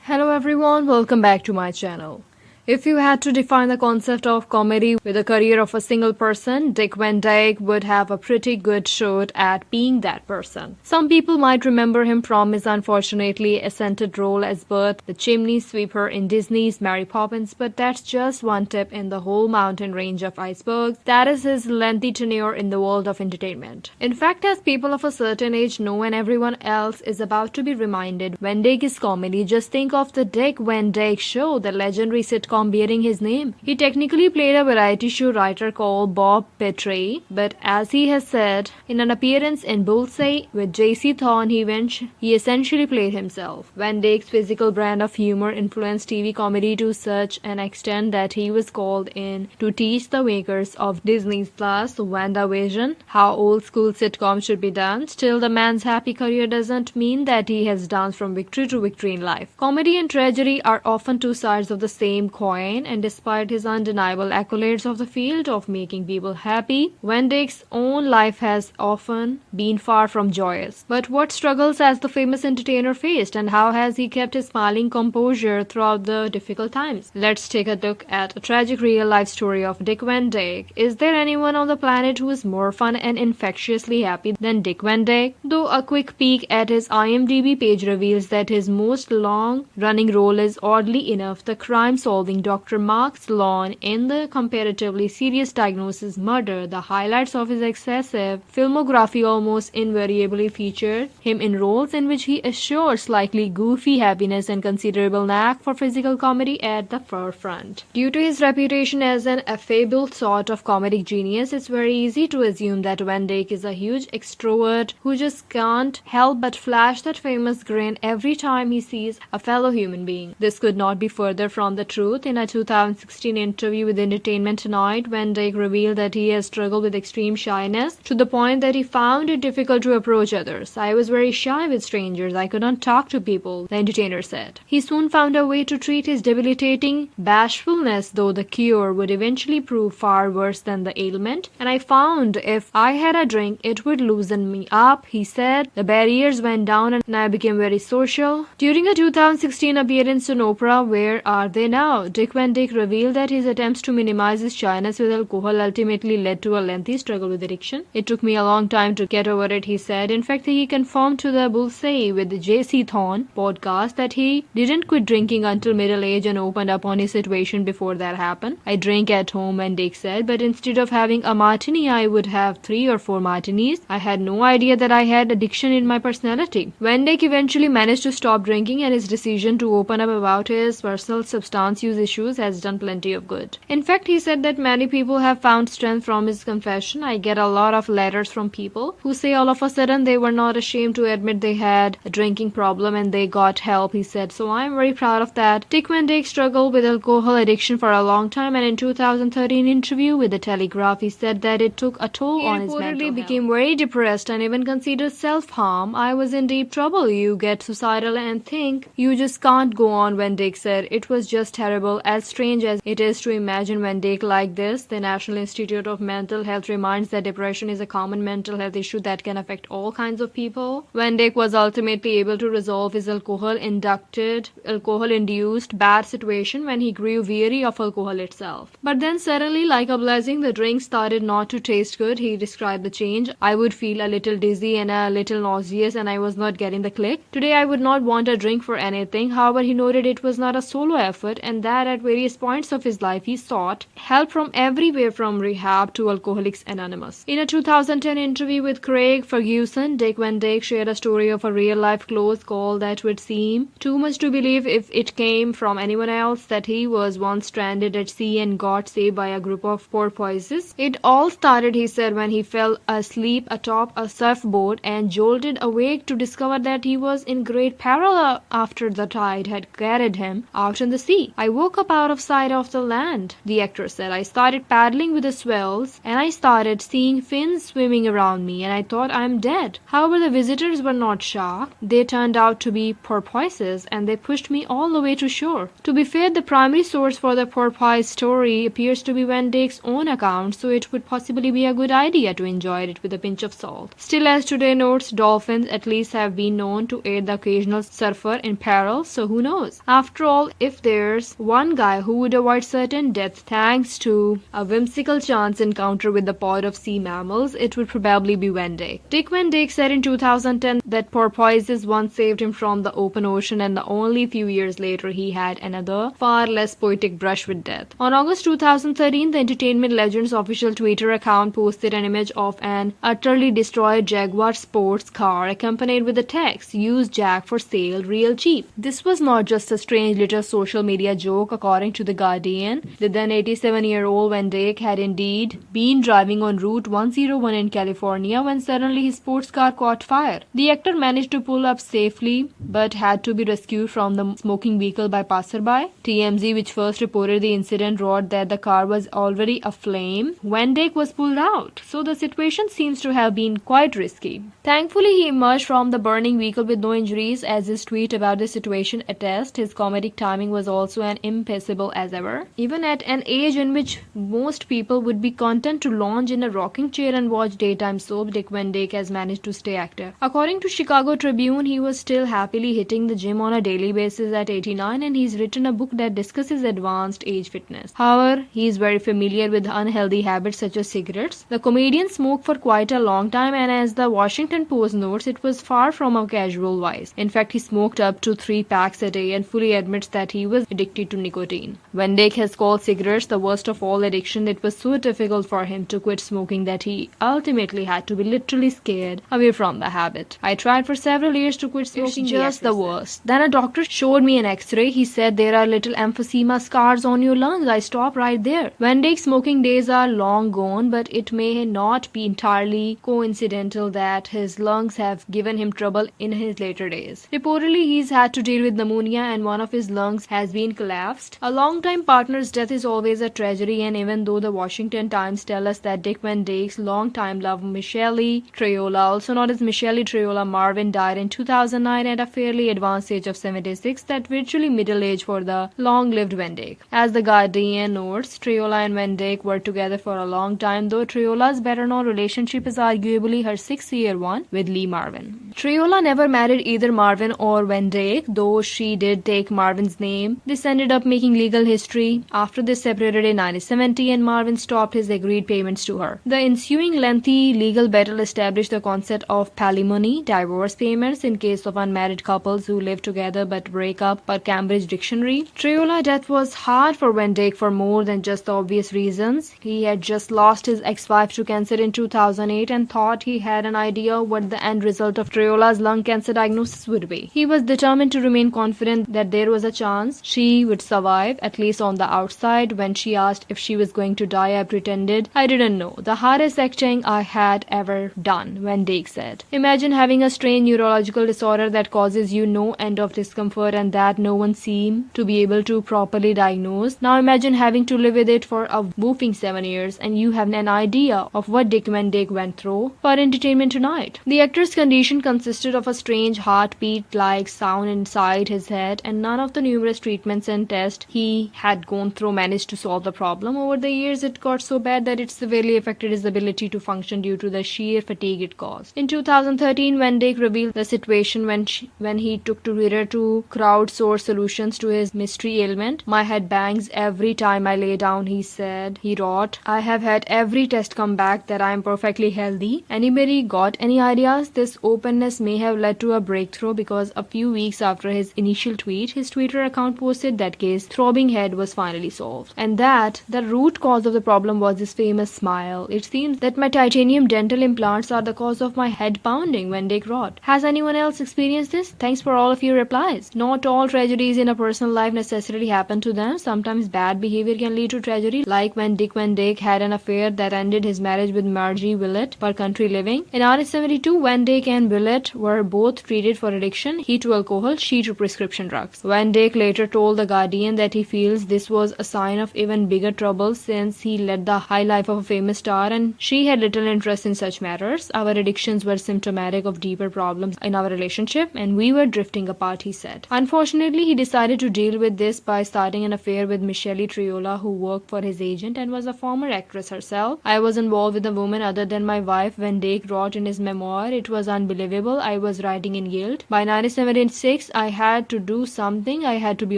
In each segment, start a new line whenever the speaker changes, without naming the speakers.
Hello everyone, welcome back to my channel. If you had to define the concept of comedy with the career of a single person, Dick Van Dyke would have a pretty good shot at being that person. Some people might remember him from his unfortunately ascended role as Bert the Chimney Sweeper in Disney's Mary Poppins, but that's just one tip in the whole mountain range of icebergs. That is his lengthy tenure in the world of entertainment. In fact, as people of a certain age know and everyone else is about to be reminded, Van Dyke is comedy. Just think of the Dick Van Dyke Show, the legendary sitcom bearing his name. He technically played a variety show writer called Bob Petrie, but as he has said in an appearance in Bullseye with J.C. Thorne, he essentially played himself. Van Dyke's physical brand of humor influenced TV comedy to such an extent that he was called in to teach the makers of Disney's Plus, WandaVision, how old school sitcoms should be done. Still, the man's happy career doesn't mean that he has danced from victory to victory in life. Comedy and tragedy are often two sides of the same coin, and despite his undeniable accolades of the field of making people happy, Van Dyke's own life has often been far from joyous. But what struggles has the famous entertainer faced, and how has he kept his smiling composure throughout the difficult times? Let's take a look at a tragic real-life story of Dick Van Dyke. Is there anyone on the planet who is more fun and infectiously happy than Dick Van Dyke? Though a quick peek at his IMDb page reveals that his most long-running role is, oddly enough, the crime-solving Dr. Mark Sloan in the comparatively serious diagnosis Murder. The highlights of his excessive filmography almost invariably feature him in roles in which he assures slightly goofy happiness and considerable knack for physical comedy at the forefront. Due to his reputation as an affable sort of comedic genius, it's very easy to assume that Van Dyke is a huge extrovert who just can't help but flash that famous grin every time he sees a fellow human being. This could not be further from the truth. In a 2016 interview with Entertainment Tonight, Van Dyke revealed that he has struggled with extreme shyness to the point that he found it difficult to approach others. "I was very shy with strangers. I could not talk to people," the entertainer said. He soon found a way to treat his debilitating bashfulness, though the cure would eventually prove far worse than the ailment. "And I found if I had a drink, it would loosen me up," he said. "The barriers went down and I became very social." During a 2016 appearance on Oprah, Where Are They Now?, Dick Van Dyke revealed that his attempts to minimize his shyness with alcohol ultimately led to a lengthy struggle with addiction. "It took me a long time to get over it," he said. In fact, he confirmed to the Bullseye with the J.C. Thorne podcast that he didn't quit drinking until middle age and opened up on his situation before that happened. "I drink at home," Van Dyke said, "but instead of having a martini, I would have 3 or 4 martinis. I had no idea that I had addiction in my personality." Van Dyke eventually managed to stop drinking, and his decision to open up about his personal substance use issues has done plenty of good. In fact, he said that many people have found strength from his confession. "I get a lot of letters from people who say all of a sudden they were not ashamed to admit they had a drinking problem and they got help," he said. "So I'm very proud of that." Dick Van Dyke struggled with alcohol addiction for a long time, and in 2013 interview with The Telegraph, he said that it took a toll on his mental health. He reportedly became very depressed and even considered self-harm. "I was in deep trouble. You get suicidal and think you just can't go on," Van Dyke said. "It was just terrible. As strange as it is to imagine Van Dyke like this, the National Institute of Mental Health reminds that depression is a common mental health issue that can affect all kinds of people." Van Dyke was ultimately able to resolve his alcohol-induced bad situation when he grew weary of alcohol itself. But then suddenly, like a blessing, the drink started not to taste good. He described the change. "I would feel a little dizzy and a little nauseous, and I was not getting the click. Today I would not want a drink for anything." However, he noted it was not a solo effort, and that at various points of his life he sought help from everywhere from rehab to Alcoholics Anonymous. In a 2010 interview with Craig Ferguson, Dick Van Dyke shared a story of a real-life close call that would seem too much to believe if it came from anyone else, that he was once stranded at sea and got saved by a group of porpoises. "It all started," he said, "when he fell asleep atop a surfboard and jolted awake to discover that he was in great peril after the tide had carried him out in the sea. I woke woke up out of sight of the land," the actor said. "I started paddling with the swells, and I started seeing fins swimming around me, and I thought I'm dead." However, the visitors were not shocked. They turned out to be porpoises, and they pushed me all the way to shore. To be fair, the primary source for the porpoise story appears to be Van Dyke's own account, so it would possibly be a good idea to enjoy it with a pinch of salt. Still, as today notes, dolphins at least have been known to aid the occasional surfer in peril, so who knows? After all, if there's one guy who would avoid certain death thanks to a whimsical chance encounter with the pod of sea mammals, it would probably be Van Dyke. Dick Van Dyke said in 2010 that porpoises once saved him from the open ocean, and the only few years later he had another, far less poetic brush with death. On August 2013, the entertainment legend's official Twitter account posted an image of an utterly destroyed Jaguar sports car accompanied with the text, "Use Jack for sale, real cheap." This was not just a strange little social media joke. According to The Guardian, the then 87-year-old Van Dyke had indeed been driving on Route 101 in California when suddenly his sports car caught fire. The actor managed to pull up safely but had to be rescued from the smoking vehicle by passerby. TMZ, which first reported the incident, wrote that the car was already aflame. Van Dyke was pulled out, so the situation seems to have been quite risky. Thankfully, he emerged from the burning vehicle with no injuries, as his tweet about the situation attests. His comedic timing was also as impassable as ever. Even at an age in which most people would be content to lounge in a rocking chair and watch daytime soap, Dick Van Dyke has managed to stay active. According to Chicago Tribune, he was still happily hitting the gym on a daily basis at 89, and he's written a book that discusses advanced age fitness. However, he is very familiar with unhealthy habits such as cigarettes. The comedian smoked for quite a long time, and as the Washington Post notes, it was far from a casual vice. In fact, he smoked up to 3 packs a day and fully admits that he was addicted to nicotine. Van Dyke has called cigarettes the worst of all addiction. It was so difficult for him to quit smoking that he ultimately had to be literally scared away from the habit. "I tried for several years to quit smoking, just the worst. Then a doctor showed me an x-ray. He said there are little emphysema scars on your lungs. I stopped right there." Van Dyke's smoking days are long gone, but it may not be entirely coincidental that his lungs have given him trouble in his later days. Reportedly, he's had to deal with pneumonia and one of his lungs has been collapsed. A longtime partner's death is always a tragedy, and even though the Washington Times tell us that Dick Van Dyke's longtime love, Michelle Triola, also known as Michelle Triola Marvin, died in 2009 at a fairly advanced age of 76, that virtually middle age for the long-lived Van Dyke. As The Guardian notes, Triola and Van Dyke were together for a long time, though Triola's better-known relationship is arguably her 6-year one with Lee Marvin. Triola never married either Marvin or Van Dyke, though she did take Marvin's name. This ended up making legal history after they separated in 1970 and Marvin stopped his agreed payments to her. The ensuing lengthy legal battle established the concept of palimony, divorce payments in case of unmarried couples who live together but break up, per Cambridge Dictionary. Triola's death was hard for Van Dyke for more than just the obvious reasons. He had just lost his ex-wife to cancer in 2008 and thought he had an idea what the end result of Triola's lung cancer diagnosis would be. He was determined to remain confident that there was a chance she would survive, at least on the outside. When she asked if she was going to die, I pretended I didn't know. The hardest acting I had ever done, Van Dyke said. Imagine having a strange neurological disorder that causes you no end of discomfort and that no one seemed to be able to properly diagnose. Now imagine having to live with it for a whopping 7 years, and you have an idea of what Dick Van Dyke went through. For Entertainment Tonight, the actor's condition consisted of a strange heartbeat-like sound inside his head, and none of the numerous treatments and tests he had gone through managed to solve the problem. Over the years, it got so bad that it severely affected his ability to function due to the sheer fatigue it caused. In 2013, Van Dyke revealed the situation when he took to Twitter to crowdsource solutions to his mystery ailment. "My head bangs every time I lay down," he said. He wrote, "I have had every test come back that I am perfectly healthy. Anybody got any ideas?" This openness may have led to a breakthrough because a few weeks after his initial tweet, his Twitter account posted that his throbbing head was finally solved, and that the root cause of the problem was his famous smile. "It seems that my titanium dental implants are the cause of my head pounding," Van Dyke wrote. Has anyone else experienced this? Thanks for all of your replies. Not all tragedies in a personal life necessarily happen to them. Sometimes bad behavior can lead to tragedy, like when Dick Van Dyke had an affair that ended his marriage with Margie Willett per Country Living. In 1972, Van Dyke and Willett were both treated for addiction, he to alcohol, she to prescription drugs. Van Dyke later told The Guardian guardian that he feels this was a sign of even bigger trouble since he led the high life of a famous star and she had little interest in such matters. Our addictions were symptomatic of deeper problems in our relationship and we were drifting apart, he said. Unfortunately, he decided to deal with this by starting an affair with Michelle Triola, who worked for his agent and was a former actress herself. I was involved with a woman other than my wife, when Dyke wrote in his memoir. It was unbelievable. I was writing in guilt. By 1976, I had to do something. I had to be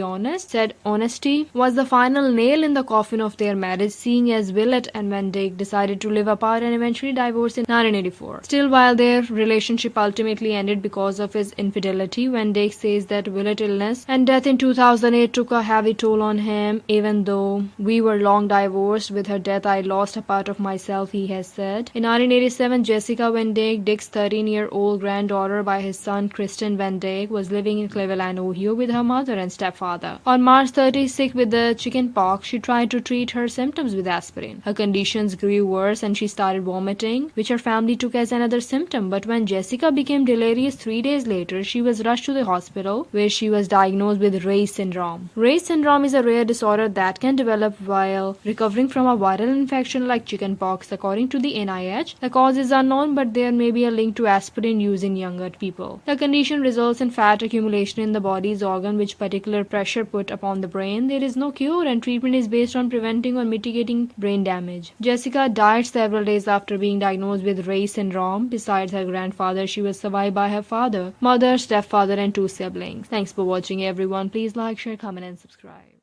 honest. Said honesty was the final nail in the coffin of their marriage, seeing as Willett and Van Dyke decided to live apart and eventually divorced in 1984. Still, while their relationship ultimately ended because of his infidelity, Van Dyke says that Willett's illness and death in 2008 took a heavy toll on him. Even though we were long divorced, with her death I lost a part of myself, he has said. In 1987, Jessica Van Dyke, Dick's 13-year-old granddaughter by his son Kristen Van Dyke, was living in Cleveland, Ohio with her mother and stepfather. On March 30, sick with the chicken pox, she tried to treat her symptoms with aspirin. Her conditions grew worse and she started vomiting, which her family took as another symptom. But when Jessica became delirious 3 days later, she was rushed to the hospital where she was diagnosed with Ray's syndrome. Ray's syndrome is a rare disorder that can develop while recovering from a viral infection like chickenpox. According to the NIH, the cause is unknown, but there may be a link to aspirin use in younger people. The condition results in fat accumulation in the body's organ, which particular pressure put upon the brain. There is no cure and treatment is based on preventing or mitigating brain damage. Jessica died several days after being diagnosed with Ray's syndrome. Besides her grandfather, she was survived by her father, mother, stepfather, and 2 siblings. Thanks for watching, everyone. Please like, share, comment, and subscribe.